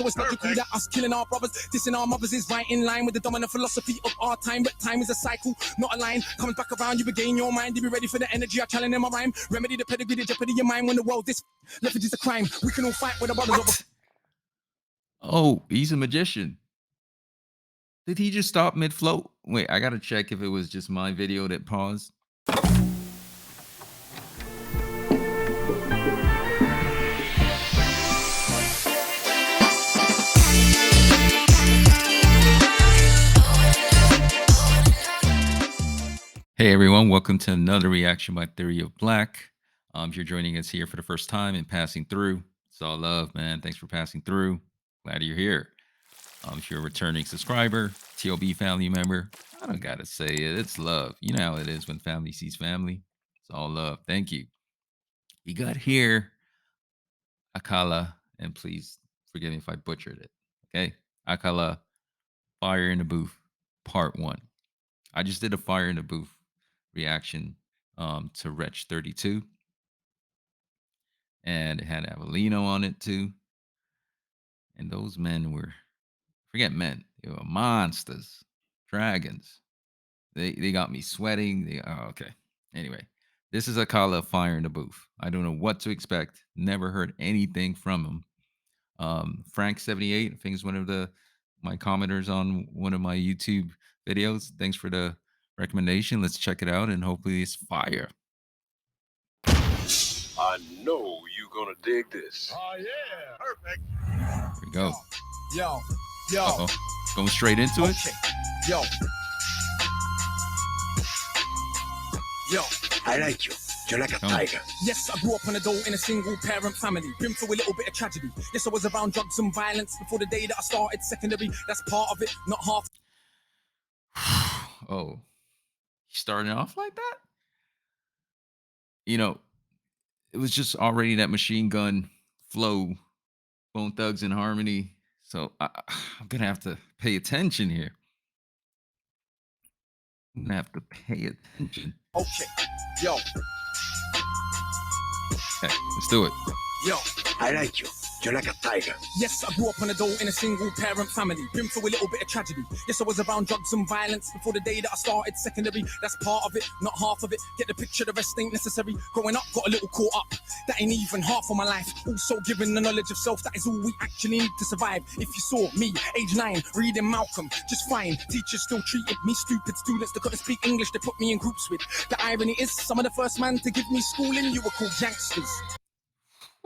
So it's logical that us killing our brothers, dissing our mothers is right in line with the dominant philosophy of our time. But time is a cycle, not a line. Comes back around, you regain your mind. You be ready for the energy I challenge in my rhyme. Remedy the pedigree, the jeopardy of your mind. When the world this leverage is a crime, we can all fight with our brothers over. Oh, he's a magician. Did he just stop mid-flow? Wait, I gotta check if it was just my video that paused. Hey everyone, welcome to another reaction by Theory of Black. If you're joining us here for the first time and passing through, it's all love, man. Thanks for passing through. Glad you're here. If you're a returning subscriber, TLB family member, I don't gotta say it. It's love. You know how it is when family sees family. It's all love. Thank you. You got here, Akala, and please forgive me if I butchered it. Okay, Akala, Fire in the Booth, Part 1. I just did a Fire in the Booth reaction to Wretch 32, and it had Avelino on it too. And those men were, forget men, they were monsters, dragons. They got me sweating. Okay. Anyway, this is Akala, Fire in the Booth. I don't know what to expect. Never heard anything from him. Frank78, I think is one of my commenters on one of my YouTube videos. Thanks for the recommendation. Let's check it out, and hopefully it's fire. I know you're gonna dig this. Oh yeah, perfect. Here we go. Yo. Uh-oh. Going straight into it. Yo. I like you. You're like a tiger. Yes, I grew up on a dole in a single parent family. Been through a little bit of tragedy. Yes, I was around drugs and violence before the day that I started secondary. That's part of it, not half. Oh, starting off like that? You know, it was just already that machine gun flow, Bone Thugs and Harmony. So I'm going to have to pay attention here. I'm going to have to pay attention. Okay, yo. Okay, let's do it. Yo. I like you. You're like a tiger. Yes, I grew up on a dole in a single parent family. Been through a little bit of tragedy. Yes, I was around drugs and violence before the day that I started secondary. That's part of it, not half of it. Get the picture, the rest ain't necessary. Growing up, got a little caught up. That ain't even half of my life. Also given the knowledge of self, that is all we actually need to survive. If you saw me, age 9, reading Malcolm, just fine. Teachers still treated me stupid. Students that couldn't speak English, they put me in groups with. The irony is, some of the first man to give me schooling, you were called youngsters.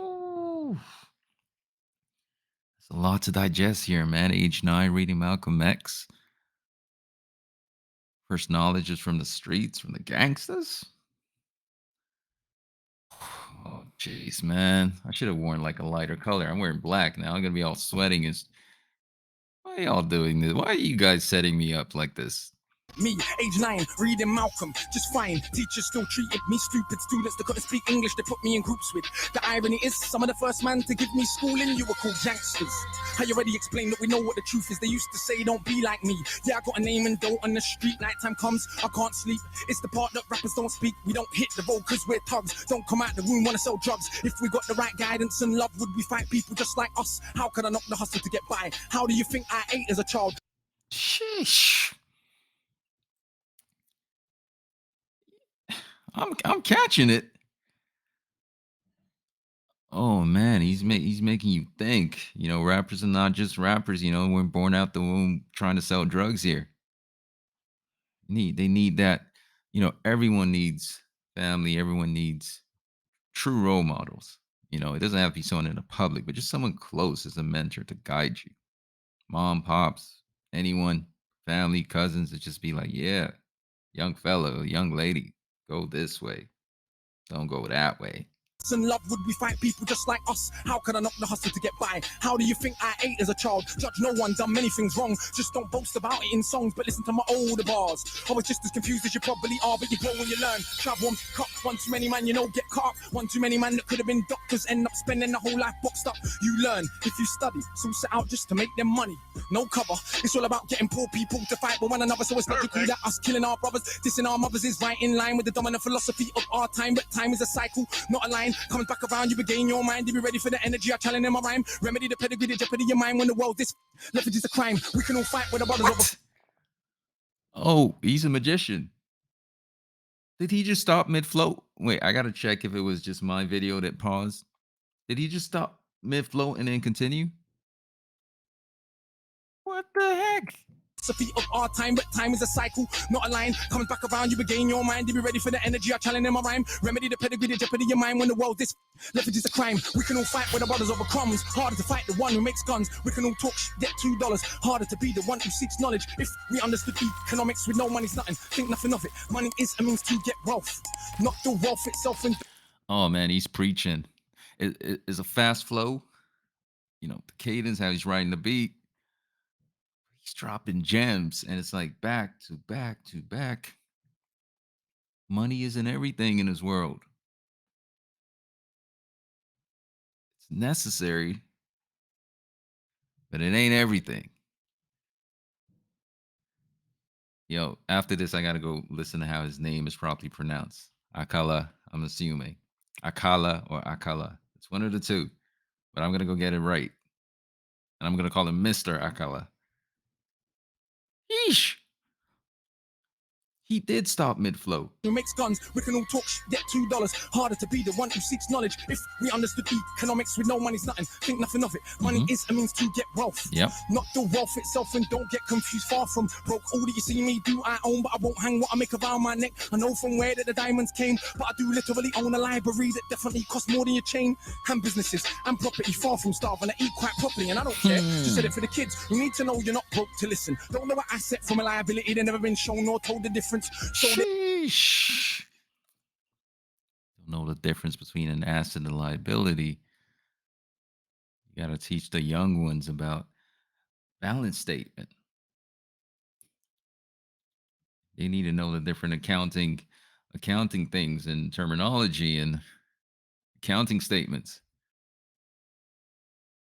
Ooh. There's a lot to digest here, man. Age 9, reading Malcolm X. First knowledge is from the streets, from the gangsters. Oh, jeez, man. I should have worn like a lighter color. I'm wearing black now. I'm going to be all sweating. Why are y'all doing this? Why are you guys setting me up like this? Me, age 9, reading Malcolm, just fine. Teachers still treated me stupid. Students that couldn't speak English, they put me in groups with. The irony is, some of the first man to give me schooling, you were called youngsters. I already explained that we know what the truth is. They used to say, don't be like me. Yeah, I got a name and dough on the street. Nighttime comes, I can't sleep. It's the part that rappers don't speak. We don't hit the road cause we're thugs. Don't come out the room, wanna sell drugs. If we got the right guidance and love, would we fight people just like us? How could I knock the hustle to get by? How do you think I ate as a child? Sheesh. I'm catching it. Oh man, he's making you think. You know, rappers are not just rappers. You know, we're born out the womb trying to sell drugs here. They need that. You know, everyone needs family. Everyone needs true role models. You know, it doesn't have to be someone in the public, but just someone close as a mentor to guide you. Mom, pops, anyone, family, cousins, to just be like, yeah, young fellow, young lady, go this way. Don't go that way. And love, would we fight people just like us? How could I knock the hustle to get by? How do you think I ate as a child? Judge no one, done many things wrong. Just don't boast about it in songs, but listen to my older bars. I was just as confused as you probably are, but you grow when you learn. Travel on cup, one too many man, you know, get caught up. One too many man that could have been doctors, end up spending the whole life boxed up. You learn if you study, so set out just to make them money. No cover, it's all about getting poor people to fight with one another. So it's logical that us killing our brothers, dissing our mothers is right in line with the dominant philosophy of our time. But time is a cycle, not a line. comes back around, you regain your mind. You be ready for the energy I challenge in my rhyme. Remedy the pedigree, the jeopardy of your mind when the world this leverage is a crime. We can all fight with the brothers over. What? Oh, he's a magician. Did he just stop mid-float? Wait, I gotta check if it was just my video that paused. Did he just stop mid-float and then continue? What the heck? Philosophy of our time, but time is a cycle, not a line. Comes back around, you regain your mind. You be ready for the energy I challenge in my rhyme. Remedy the pedigree, the jeopardy of your mind when the world this leverage is a crime. We can all fight with the brothers over crumbs. Harder to fight the one who makes guns. We can all talk get $2. Harder to be the one who seeks knowledge. If we understood economics with no money's nothing, think nothing of it. Money is a means to get wealth, not the wealth itself. And Oh man, he's preaching. It's a fast flow. You know, the cadence, how he's writing the beat. He's dropping gems, and it's like back to back to back. Money isn't everything in this world. It's necessary, but it ain't everything. Yo, after this, I gotta go listen to how his name is properly pronounced. Akala, I'm assuming. Akala or Akala. It's one of the two. But I'm gonna go get it right. And I'm gonna call him Mr. Akala. Yeesh. He did stop mid-flow. who makes guns, we can all talk get $2. Harder to be the one who seeks knowledge. If we understood economics with no money's nothing, think nothing of it. Money is a means to get wealth, Yep. not the wealth itself. And don't get confused, far from broke. All that you see me do, I own, but I won't hang what I make around my neck. I know from where that the diamonds came, but I do literally own a library that definitely costs more than your chain. And businesses and property, far from starving. I eat quite properly, and I don't care. Just said it for the kids. You need to know you're not broke to listen. Don't know an asset from a liability. They've never been shown nor told the difference. So Sheesh. Don't know the difference between an asset and a liability. You got to teach the young ones about balance statement. They need to know the different accounting things and terminology and accounting statements.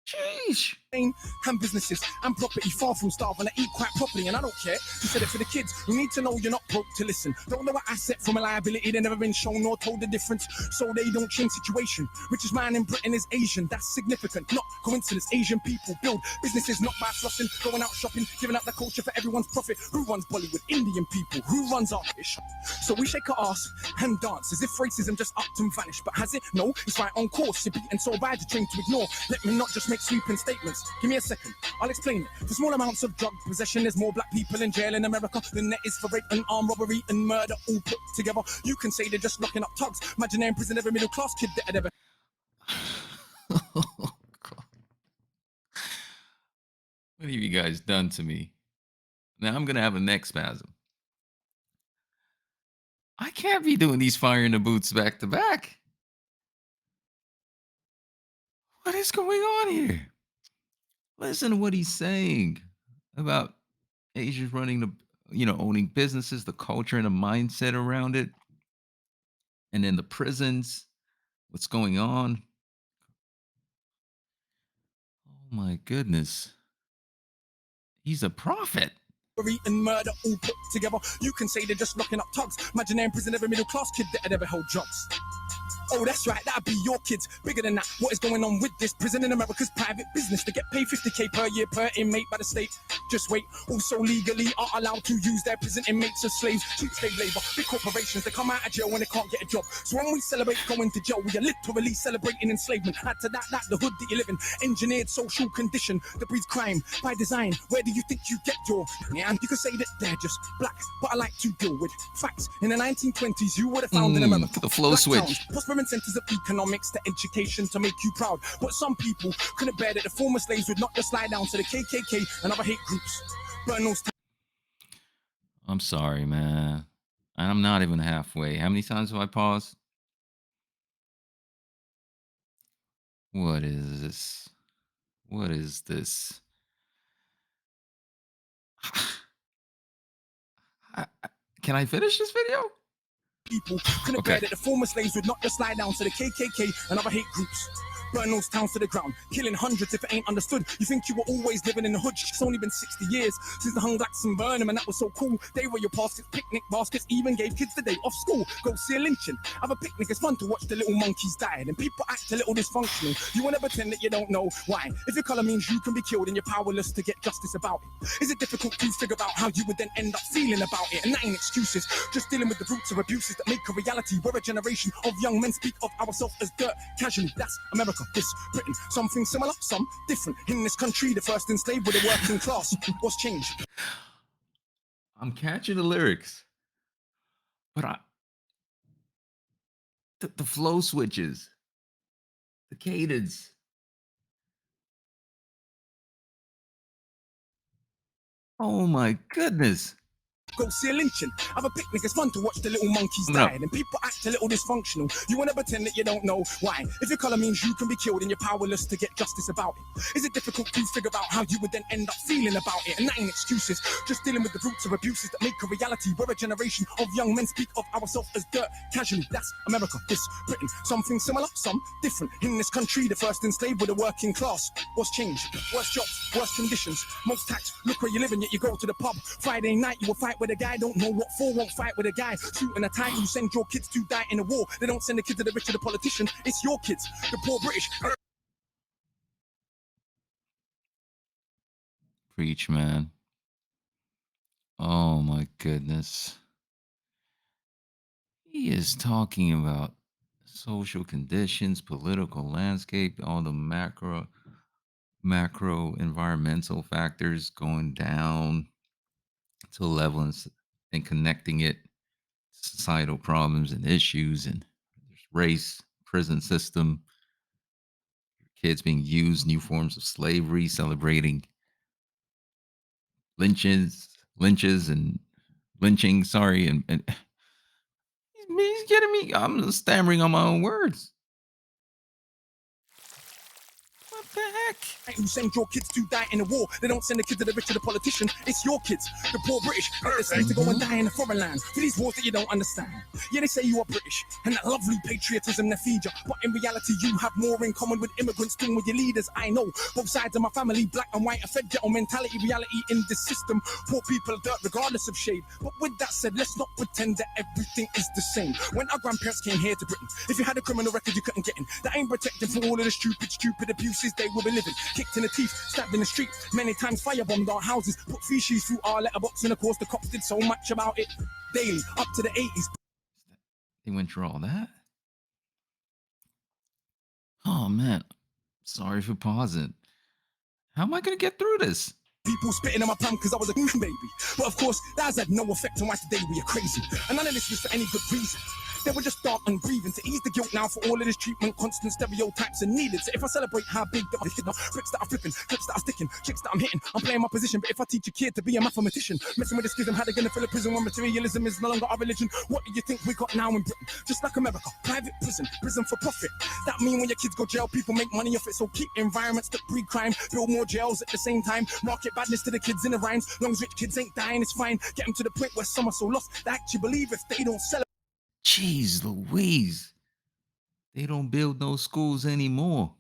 Sheesh. and businesses and property, far from starving. I eat quite properly, and I don't care. You said it for the kids. You need to know you're not broke to listen. Don't know an asset from a liability. They've never been shown nor told the difference, so they don't change situation. Richest man in Britain is Asian. That's significant, not coincidence. Asian people build businesses not by flossing, going out shopping, giving up the culture for everyone's profit. Who runs Bollywood? Indian people. Who runs our ish? So we shake our ass and dance as if racism just upped and vanished. But has it? No, it's right on course. You're beaten so bad you're trained to ignore. Let me not just make sweeping statements. Give me a second, I'll explain it. For small amounts of drug possession, there's more black people in jail in America than there is for rape and armed robbery and murder all put together. You can say they're just locking up thugs. Imagine they're in prison, every middle class kid that had ever. What have you guys done to me? Now I'm gonna have a neck spasm. I can't be doing these fire in the boots back to back. What is going on here? Listen to what he's saying about Asians running owning businesses, the culture and the mindset around it, and then the prisons, what's going on. Oh my goodness. He's a prophet. And murder all put together. You can say they're just locking up thugs. Imagine they're in prison, every middle class kid that had ever held drugs. Oh, that's right, that'd be your kids. Bigger than that, what is going on with this? Prison in America's private business. They get paid $50K per year per inmate by the state. Just wait, also legally are allowed to use their prison inmates as slaves. Cheap slave labor, big corporations, they come out of jail when they can't get a job. So when we celebrate going to jail, we are literally celebrating enslavement. Add to that, the hood that you live in. Engineered social condition that breeds crime by design. Where do you think you get your... Yeah, and you can say that they're just black, but I like to deal with facts. In the 1920s, you would have found in America the flow black switch. towns, prospering centers of economics to education to make you proud. But some people couldn't bear that the former slaves would not just slide down to the KKK and other hate groups. Burn those I'm sorry, man. I'm not even halfway. How many times have I paused? What is this? What is this? Can I finish this video? people couldn't bear that the former slaves would not just slide down to the KKK and other hate groups. burn those towns to the ground, killing hundreds if it ain't understood. You think you were always living in the hood? It's only been 60 years since the hung blacks and burn them, and that was so cool. They were your baskets, picnic baskets, even gave kids the day off school. Go see a lynching, have a picnic, it's fun to watch the little monkeys die, and people act a little dysfunctional. You wanna pretend that you don't know why? If your color means you can be killed and you're powerless to get justice about it, is it difficult to figure out how you would then end up feeling about it? And that ain't excuses, just dealing with the roots of abuses that make a reality. We're a generation of young men speak of ourselves as dirt casually. That's America, this Britain. Something similar, some different. In this country, the first enslaved with the working class. What's changed? I'm catching the lyrics, but the flow switches, the cadence. Oh my goodness. Go see a lynching, have a picnic, it's fun to watch the little monkeys No. die, and people act a little dysfunctional. You wanna pretend that you don't know why? If your color means you can be killed and you're powerless to get justice about it, is it difficult to figure out how you would then end up feeling about it? And that ain't excuses, just dealing with the roots of abuses that make a reality. We're a generation of young men speak of ourselves as dirt casually. That's America, this Britain. Something similar, some different. In this country, the first enslaved with the working class. What's changed? Worse jobs, worse conditions, most tax. Look where you're living, yet you go to the pub. Friday night, you will fight with a guy, don't know what for, won't fight with a guy. Shooting a tie, you send your kids to die in a war. They don't send the kids to the rich or the politician, it's your kids, the poor British. Preach, man. Oh my goodness. He is talking about social conditions, political landscape, all the macro environmental factors going down to a level and connecting it to societal problems and issues, and there's race, prison system, kids being used, new forms of slavery, celebrating lynches and lynching, sorry, and he's getting me, I'm stammering on my own words. What the heck? Who send your kids to die in a war? They don't send the kids to the rich or the politician, it's your kids, the poor British. They send to go and die in a foreign land for these wars that you don't understand. Yeah, they say you are British and that lovely patriotism they feed you, but in reality you have more in common with immigrants than with your leaders. I know both sides of my family, black and white, are fed ghetto mentality, reality in this system. Poor people dirt regardless of shade. But with that said, let's not pretend that everything is the same. When our grandparents came here to Britain, if you had a criminal record you couldn't get in. That ain't protecting from all of the stupid abuses they will be living. Kicked in the teeth, stabbed in the street, many times firebombed our houses, put feces through our letterbox, and of course the cops did so much about it daily, up to the 80s. They went through all that? Oh man, sorry for pausing. How am I gonna get through this? People spitting on my palm because I was a baby. But of course, that has had no effect on why today we are crazy. And none of this was for any good reason. They were just dark and breathing to ease the guilt now for all of this treatment. Constant stereotypes are needed. So if I celebrate how big the bricks that are flipping, clips that are sticking, chicks that I'm hitting, I'm playing my position. But if I teach a kid to be a mathematician, messing with the schism, how they gonna fill a prison when materialism is no longer our religion? What do you think we got now in Britain? Just like America, private prison, prison for profit. That mean when your kids go jail, people make money off it. So keep environments that breed crime, build more jails at the same time. Market badness to the kids in the rhymes. Long as rich kids ain't dying, it's fine. Get them to the point where some are so lost they actually believe if they don't sell. Jeez Louise. They don't build no schools anymore.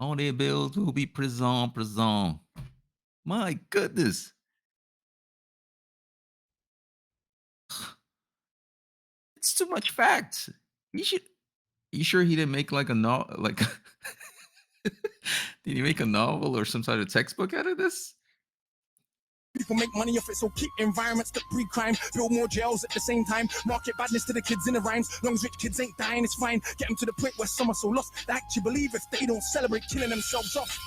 All they build will be prison. My goodness. It's too much facts. You sure he didn't make like a novel, like did he make a novel or some sort of textbook out of this? People make money off it, so keep environments that breed crime, build more jails at the same time. Market badness to the kids in the rhymes. Long as rich kids ain't dying, it's fine. Get them to the point where some are so lost they actually believe if they don't celebrate killing themselves off.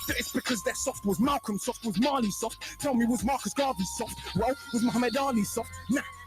That it's because they're soft. Was Malcolm soft? Was Marley soft? Tell me, was Marcus Garvey soft? Well, was Muhammad Ali soft?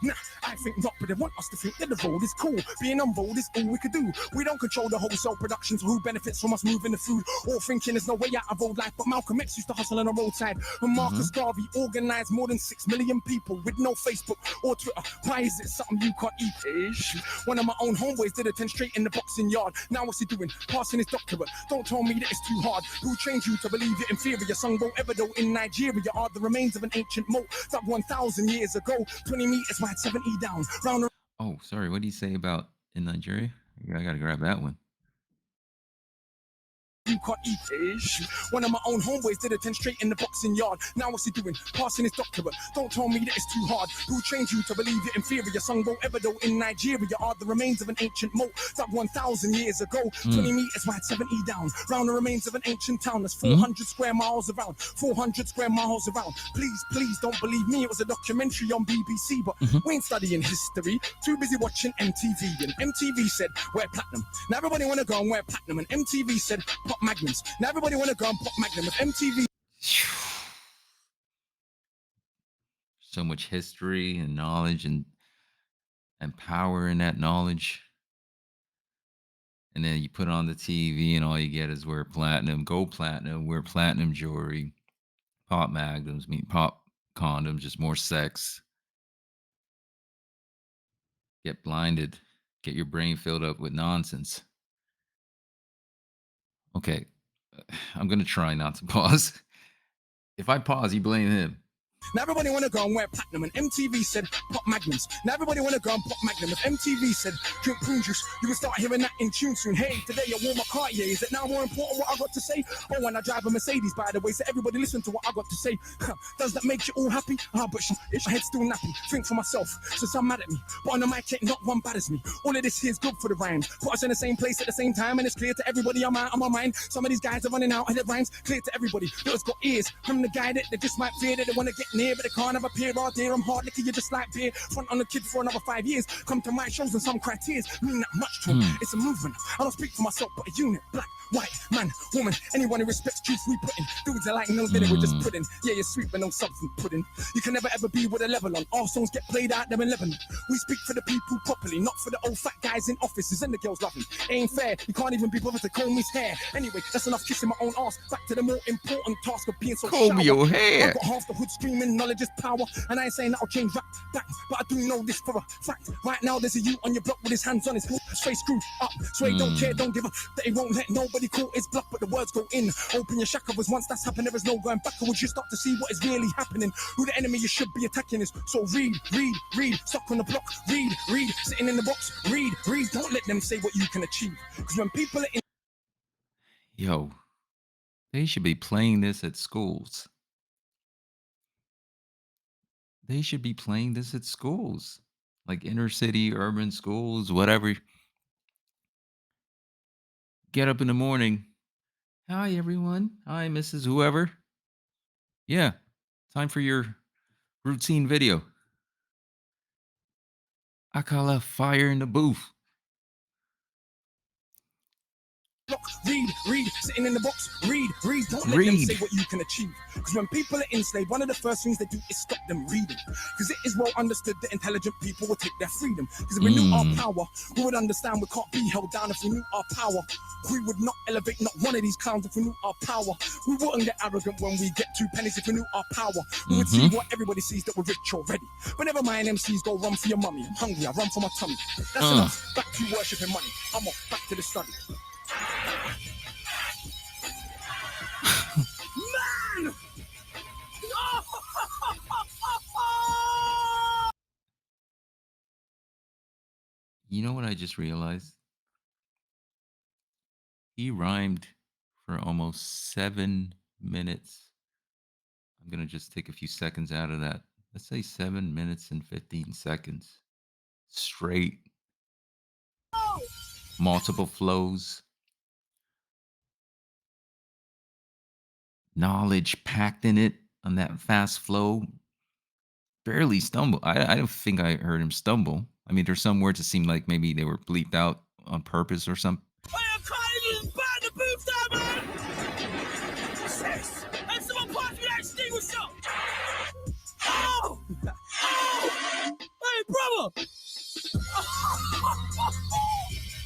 Nah, I think not, but they want us to think that the road is cool. Being on road is all we could do. We don't control the wholesale production, so who benefits from us moving the food? All thinking there's no way out of old life, but Malcolm X used to hustle on the roadside. And Marcus Garvey organized more than 6 million people with no Facebook or Twitter. Why is it something you can't eat? One of my own homeboys did attend straight in the boxing yard. Now what's he doing? Passing his doctorate. Don't tell me that it's too hard. Who trained you to believe you're inferior? Songbo Ebedo in Nigeria are the remains of an ancient moat that 1,000 years ago, 20 meters wide, 70 down. Round. Oh, sorry. What did he say about in Nigeria? I gotta grab that one. you can't eat it. One of my own homeboys did a 10 straight in the boxing yard. Now what's he doing? Passing his doctorate. Don't tell me that it's too hard. Who trained you to believe you're inferior? Sung won't ever though. In Nigeria are the remains of an ancient moat dug 1,000 years ago. 20 meters wide, 70 down. Round the remains of an ancient town that's 400 square miles around. 400 square miles around. Please don't believe me. It was a documentary on BBC, but we ain't studying history. Too busy watching MTV. And MTV said, wear platinum. Now everybody wanna go and wear platinum. And MTV said, pop magnums. Now everybody wanna go and pop magnum. If MTV... So much history and knowledge and power in that knowledge. And then you put on the TV and all you get is wear platinum, go platinum, wear platinum jewelry, pop magnums, pop condoms, just more sex. Get blinded, get your brain filled up with nonsense. Okay, I'm going to try not to pause. If I pause, you blame him. Now everybody wanna go and wear platinum, and MTV said pop magnums. Now everybody wanna go and pop magnum. If MTV said drink prune juice, you will start hearing that in tune soon. Hey, today I wore my Cartier. Is it now more important what I got to say? Oh, and I drive a Mercedes, by the way, so everybody listen to what I got to say. Does that make you all happy? But it's my head still nappy. Think for myself, so some mad at me, but on the mic ain't not one bad as me. All of this here's good for the rhymes. Put us in the same place at the same time, and it's clear to everybody I'm out of my mind. Some of these guys are running out of their rhymes. Clear to everybody that has got ears. I'm the guy that they just might fear, that they wanna get near, but they can't have a peer out there. I'm hard liquor, you just like beer. Front on the kid for another 5 years. Come to my shows and some cry tears. Mean that much to him. It's a movement. I don't speak for myself, but a unit. Black, white, man, woman. Anyone who respects truth we put in. Dudes are like meals that they were just put in. Yeah, you're sweet, but no substance put in. You can never ever be with a level on. Our songs get played out there in Lebanon. We speak for the people properly, not for the old fat guys in offices and the girls love me. Ain't fair. You can't even be bothered to comb his hair. Anyway, that's enough kissing my own ass. Back to the more important task of being so Comb your hair. I've got half the hood screaming, knowledge is power. And I ain't saying that'll change rap back, but I do know this for a fact. Right now there's a youth on your block with his hands on his hip, straight screwed up. Sway don't care, don't give up. That he won't let nobody call his bluff, but the words go in. Open your shackles, once that's happened, there is no going backwards. You start to see what is really happening. Who the enemy you should be attacking is. So read, stuck on the block, read, sitting in the box, read. Don't let them say what you can achieve. Because when people are in... Yo, they should be playing this at schools. They should be playing this at schools, like inner city, urban schools, whatever. Get up in the morning. Hi, everyone. Hi, Mrs. Whoever. Yeah, time for your routine video. Akala, fire in the booth. Read, sitting in the box, read. Don't let them say what you can achieve. Because when people are enslaved, one of the first things they do is stop them reading. Because it is well understood that intelligent people will take their freedom. Because if we knew our power, we would understand we can't be held down. If we knew our power, we would not elevate not one of these clowns. If we knew our power, we wouldn't get arrogant when we get 2 pennies. If we knew our power, we would see what everybody sees, that we're rich already. But never mind, MCs go run for your mummy. I'm hungry, I run for my tummy. That's enough. Back to worshipping money. I'm off, back to the study. Man! You know what I just realized? He rhymed for almost 7 minutes. I'm going to just take a few seconds out of that. Let's say 7 minutes and 15 seconds. Straight. Multiple flows. Knowledge packed in it on that fast flow. Barely stumble. I don't think I heard him stumble. I mean, there's some words that seem like maybe they were bleeped out on purpose or something. I am calling you by the booth down, man! Sis! Hey, someone pass me that extinguisher! Oh! Hey, brother!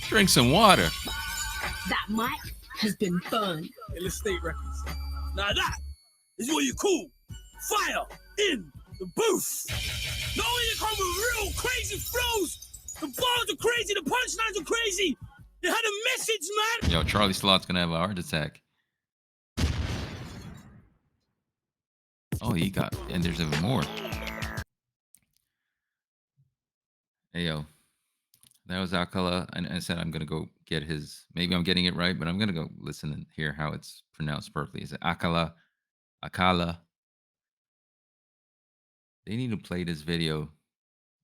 Drink some water. That mic has been burned. Illustrate records. Now that is what you call fire in the booth. Not only they come with real crazy flows, the bars are crazy, the punchlines are crazy. They had a message, man. Yo, Charlie Slott's gonna have a heart attack. Oh, he got, and there's even more. Hey, yo, That was Akala, and I said I'm gonna go get his. Maybe I'm getting it right, but I'm gonna go listen and hear how it's pronounced perfectly. Is it Akala? Akala? They need to play this video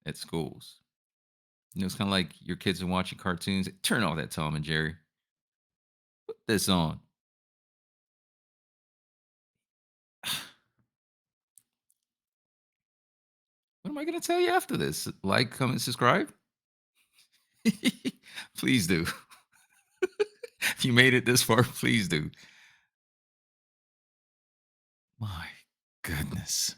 at schools. You know, it's kind of like your kids are watching cartoons. Turn off that Tom and Jerry. Put this on. What am I gonna tell you after this? Like, comment, subscribe. Please do. If you made it this far, please do. My goodness.